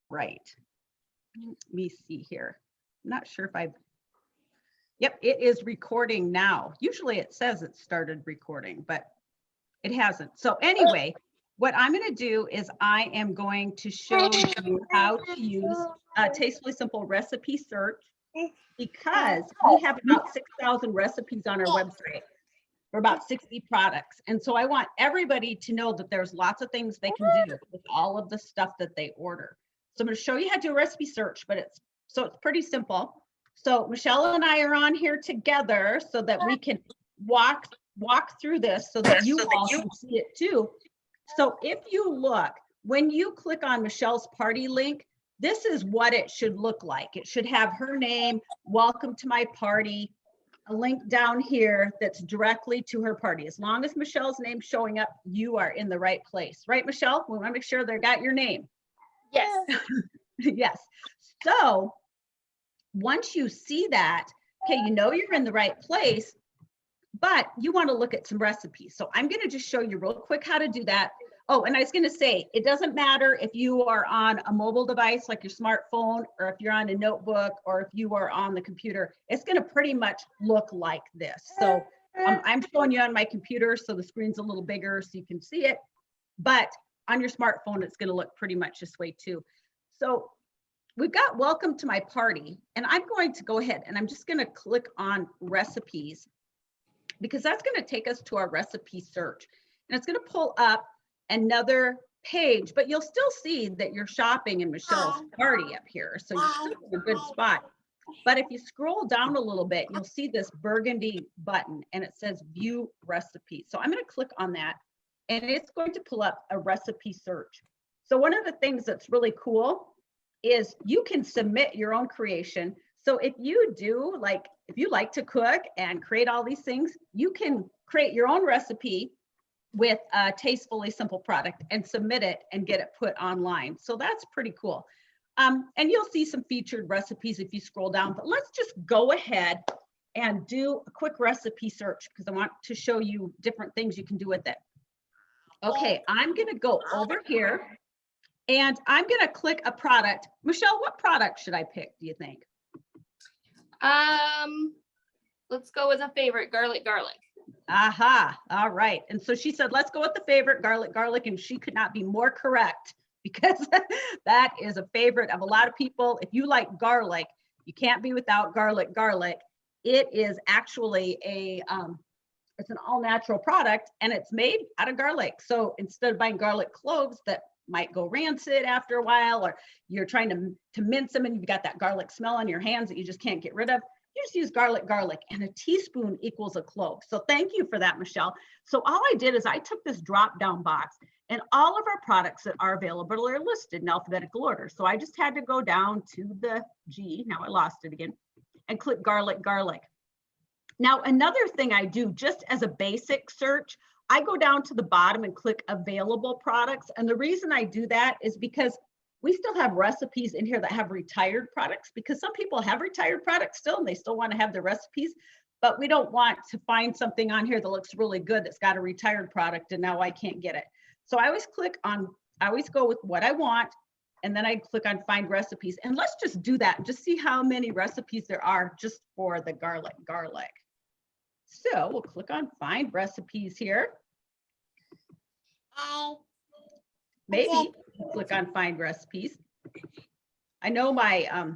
right. Let me see here. I'm not sure if yep, it is recording now. Usually it says it started recording, but it hasn't. So anyway, what I'm going to do is I am going to show you how to use Tastefully Simple recipe search, because we have about 6,000 recipes on our website for about 60 products. And so I want everybody to know that there's lots of things they can do with all of the stuff that they order. So I'm going to show you how to do a recipe search, but it's pretty simple. So Michelle and I are on here together so that we can walk through this so that you all can see it too. So if you look, when you click on Michelle's party link, this is what it should look like. It should have her name, welcome to my party, a link down here that's directly to her party. As long as Michelle's name's showing up, you are in the right place. Right, Michelle? We want to make sure they got your name. Yes. Yes. So once you see that, okay, you know you're in the right place, but you want to look at some recipes. So I'm going to just show you real quick how to do that. Oh, and I was going to say, it doesn't matter if you are on a mobile device like your smartphone, or if you're on a notebook, or if you are on the computer. It's going to pretty much look like this. So I'm showing you on my computer, so the screen's a little bigger so you can see it. But on your smartphone, it's going to look pretty much this way too. So we've got welcome to my party, and I'm going to go ahead and I'm just going to click on recipes, because that's going to take us to our recipe search, and it's going to pull up another page, but you'll still see that you're shopping in Michelle's party up here. So you're still in a good spot. But if you scroll down a little bit, you'll see this burgundy button and it says view recipe. So I'm going to click on that, and it's going to pull up a recipe search. So one of the things that's really cool is you can submit your own creation. So if you do, like, if you like to cook and create all these things, you can create your own recipe with a Tastefully Simple product and submit it and get it put online. So that's pretty cool. And you'll see some featured recipes if you scroll down, but let's just go ahead and do a quick recipe search, because I want to show you different things you can do with it. Okay, I'm going to go over here and I'm going to click a product. Michelle, what product should I pick, do you think? Let's go with a favorite, garlic. Aha, all right. And so she said, let's go with the favorite, garlic, and she could not be more correct, because that is a favorite of a lot of people. If you like garlic, you can't be without garlic. It is actually it's an all natural product, and it's made out of garlic. So instead of buying garlic cloves that might go rancid after a while, or you're trying to mince them and you've got that garlic smell on your hands that you just can't get rid of, you just use garlic, and a teaspoon equals a clove. So thank you for that, Michelle. So all I did is I took this drop down box, and all of our products that are available are listed in alphabetical order. So I just had to go down to the G, now I lost it again, and click garlic. Now, another thing I do just as a basic search, I go down to the bottom and click available products. And the reason I do that is because we still have recipes in here that have retired products, because some people have retired products still and they still want to have their recipes, but we don't want to find something on here that looks really good that's got a retired product and now I can't get it. So I always go with what I want, and then I click on find recipes. And let's just do that and just see how many recipes there are just for the garlic. So we'll click on find recipes here. Maybe click on find recipes. I know my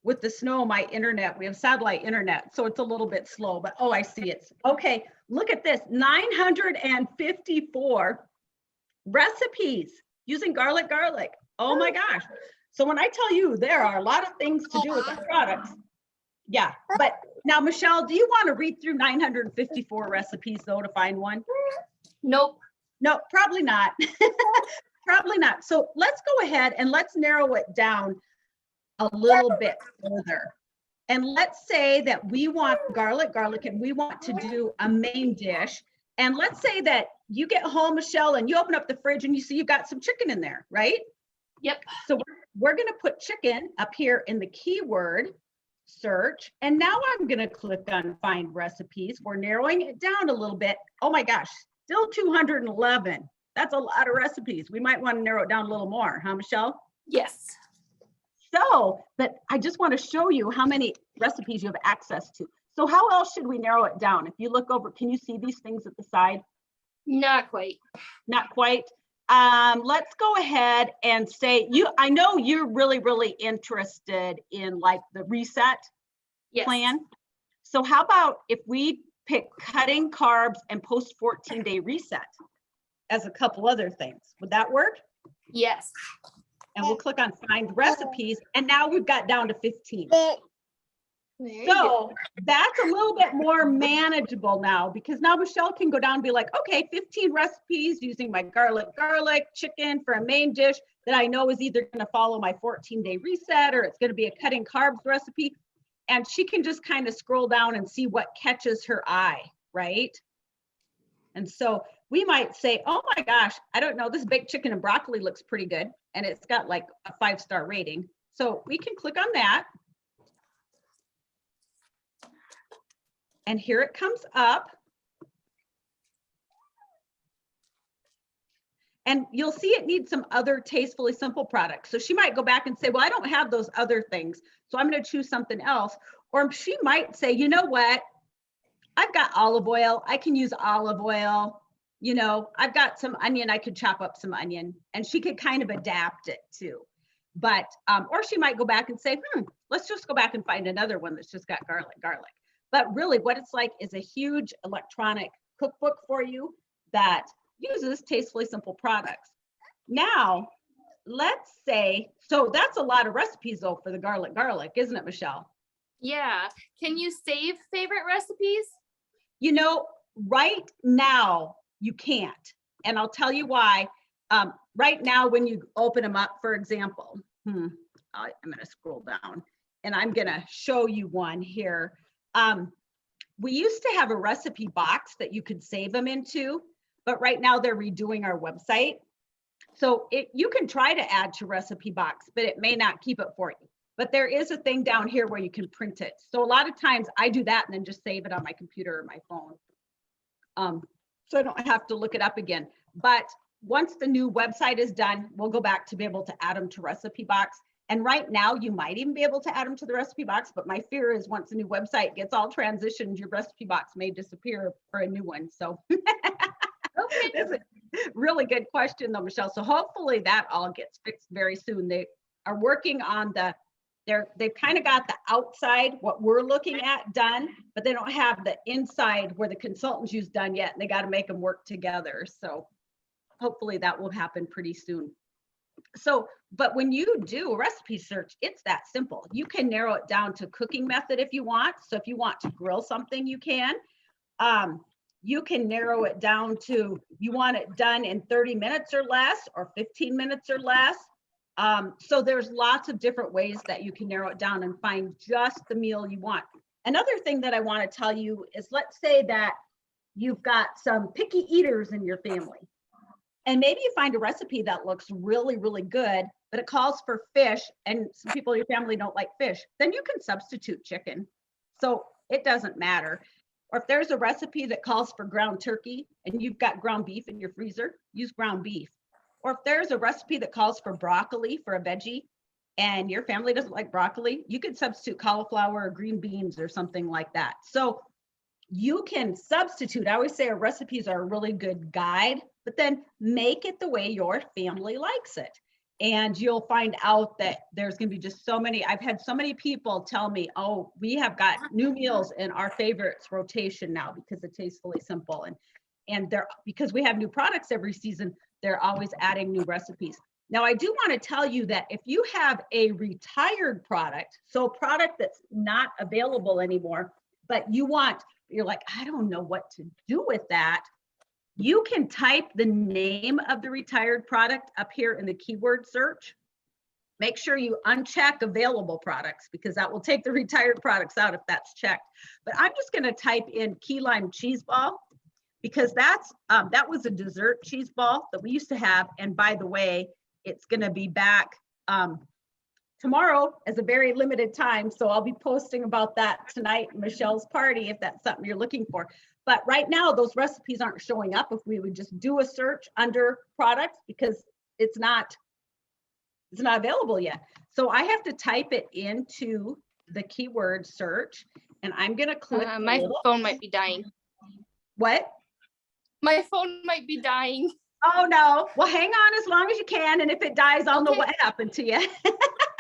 with the snow, my internet, we have satellite internet, so it's a little bit slow, but oh, I see it. Okay, look at this, 954 recipes using garlic. Oh my gosh. So when I tell you there are a lot of things to do with the products, yeah. But now, Michelle, do you want to read through 954 recipes though to find one? Nope. No, probably not. Probably not. So let's go ahead and let's narrow it down a little bit further. And let's say that we want garlic, and we want to do a main dish. And let's say that you get home, Michelle, and you open up the fridge and you see you've got some chicken in there, right? Yep. So we're going to put chicken up here in the keyword search. And now I'm going to click on find recipes. We're narrowing it down a little bit. Oh my gosh, still 211. That's a lot of recipes. We might want to narrow it down a little more, huh, Michelle? Yes. So, but I just want to show you how many recipes you have access to. So how else should we narrow it down? If you look over, can you see these things at the side? Not quite. Not quite. Let's go ahead and say I know you're really, really interested in like the reset Yes. plan. So how about if we pick cutting carbs and post 14-day reset as a couple other things? Would that work? Yes. And we'll click on find recipes. And now we've got down to 15. There you go. So that's a little bit more manageable now, because now Michelle can go down and be like, okay, 15 recipes using my garlic chicken for a main dish that I know is either going to follow my 14-day reset or it's going to be a cutting carbs recipe. And she can just kind of scroll down and see what catches her eye, right? And so we might say, oh my gosh, I don't know, this baked chicken and broccoli looks pretty good. And it's got like a 5-star rating. So we can click on that. And here it comes up. And you'll see it needs some other Tastefully Simple products. So she might go back and say, well, I don't have those other things, so I'm going to choose something else. Or she might say, you know what? I've got olive oil. I can use olive oil. You know, I've got some onion. I could chop up some onion, and she could kind of adapt it too. But, or she might go back and say, let's just go back and find another one that's just got garlic. But really what it's like is a huge electronic cookbook for you that uses Tastefully Simple products. Now, let's say, so that's a lot of recipes though for the garlic, isn't it, Michelle? Yeah. Can you save favorite recipes? You know, right now you can't. And I'll tell you why. Right now, when you open them up, for example, I'm going to scroll down and I'm going to show you one here. We used to have a recipe box that you could save them into, but right now they're redoing our website. So you can try to add to recipe box, but it may not keep it for you. But there is a thing down here where you can print it. So a lot of times I do that and then just save it on my computer or my phone. So I don't have to look it up again. But once the new website is done, we'll go back to be able to add them to recipe box. And right now you might even be able to add them to the recipe box, but my fear is once the new website gets all transitioned, your recipe box may disappear for a new one. So Okay. that's a really good question though, Michelle. So hopefully that all gets fixed very soon. They are working on they've kind of got the outside, what we're looking at done, but they don't have the inside where the consultants use done yet. And they got to make them work together. So hopefully that will happen pretty soon. So, but when you do a recipe search, it's that simple. You can narrow it down to cooking method if you want. So if you want to grill something, you can. You can narrow it down to, you want it done in 30 minutes or less, or 15 minutes or less. So there's lots of different ways that you can narrow it down and find just the meal you want. Another thing that I want to tell you is, let's say that you've got some picky eaters in your family. And maybe you find a recipe that looks really, really good, but it calls for fish and some people in your family don't like fish. Then you can substitute chicken. So it doesn't matter. Or if there's a recipe that calls for ground turkey and you've got ground beef in your freezer, use ground beef. Or if there's a recipe that calls for broccoli for a veggie and your family doesn't like broccoli, you could substitute cauliflower or green beans or something like that. So you can substitute. I always say our recipes are a really good guide, but then make it the way your family likes it. And you'll find out that there's going to be just so many. I've had so many people tell me, oh, we have got new meals in our favorites rotation now because it Tastefully Simple. And they're, because we have new products every season, they're always adding new recipes. Now, I do want to tell you that if you have a retired product, so a product that's not available anymore, but you're like, I don't know what to do with that. You can type the name of the retired product up here in the keyword search. Make sure you uncheck available products because that will take the retired products out if that's checked. But I'm just going to type in key lime cheese ball because that was a dessert cheese ball that we used to have. And by the way, it's going to be back tomorrow as a very limited time. So I'll be posting about that tonight at Michelle's party if that's something you're looking for. But right now, those recipes aren't showing up if we would just do a search under products because it's not It's not available yet. So I have to type it into the keyword search, and I'm going to click. My phone might be dying. What? My phone might be dying. Oh, no. Well, hang on as long as you can. And if it dies, I'll know Okay. what happened to you.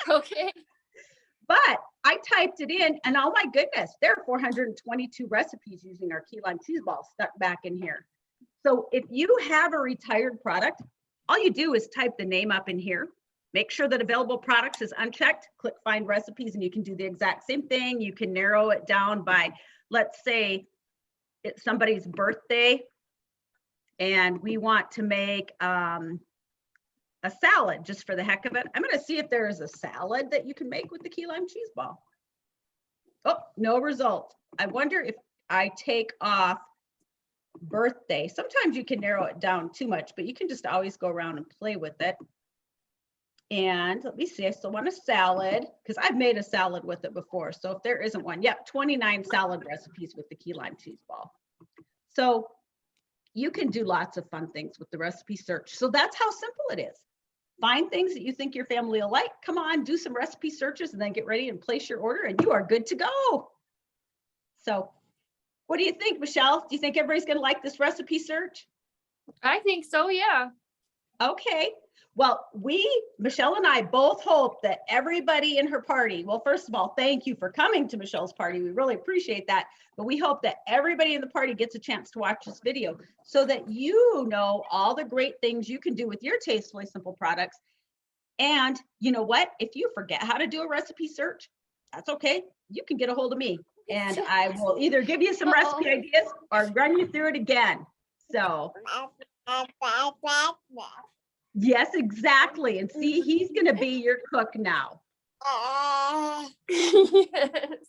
Okay. But I typed it in, and oh my goodness, there are 422 recipes using our key lime cheese balls stuck back in here. So if you have a retired product, all you do is type the name up in here. Make sure that available products is unchecked, click find recipes, and you can do the exact same thing. You can narrow it down by, let's say it's somebody's birthday and we want to make a salad just for the heck of it. I'm going to see if there is a salad that you can make with the key lime cheese ball. Oh, no result. I wonder if I take off birthday. Sometimes you can narrow it down too much, but you can just always go around and play with it. And let me see, I still want a salad because I've made a salad with it before. So if there isn't one, yep, 29 salad recipes with the key lime cheese ball. So you can do lots of fun things with the recipe search. So that's how simple it is. Find things that you think your family will like. Come on, do some recipe searches and then get ready and place your order and you are good to go. So what do you think, Michelle? Do you think everybody's going to like this recipe search? I think so, yeah. Okay. Well, Michelle and I both hope that everybody in her party, well, first of all, thank you for coming to Michelle's party. We really appreciate that. But we hope that everybody in the party gets a chance to watch this video so that you know all the great things you can do with your Tastefully Simple products. And you know what? If you forget how to do a recipe search, that's okay. You can get a hold of me and I will either give you some recipe ideas or run you through it again. So. Yes, exactly. And see, he's going to be your cook now. Yes.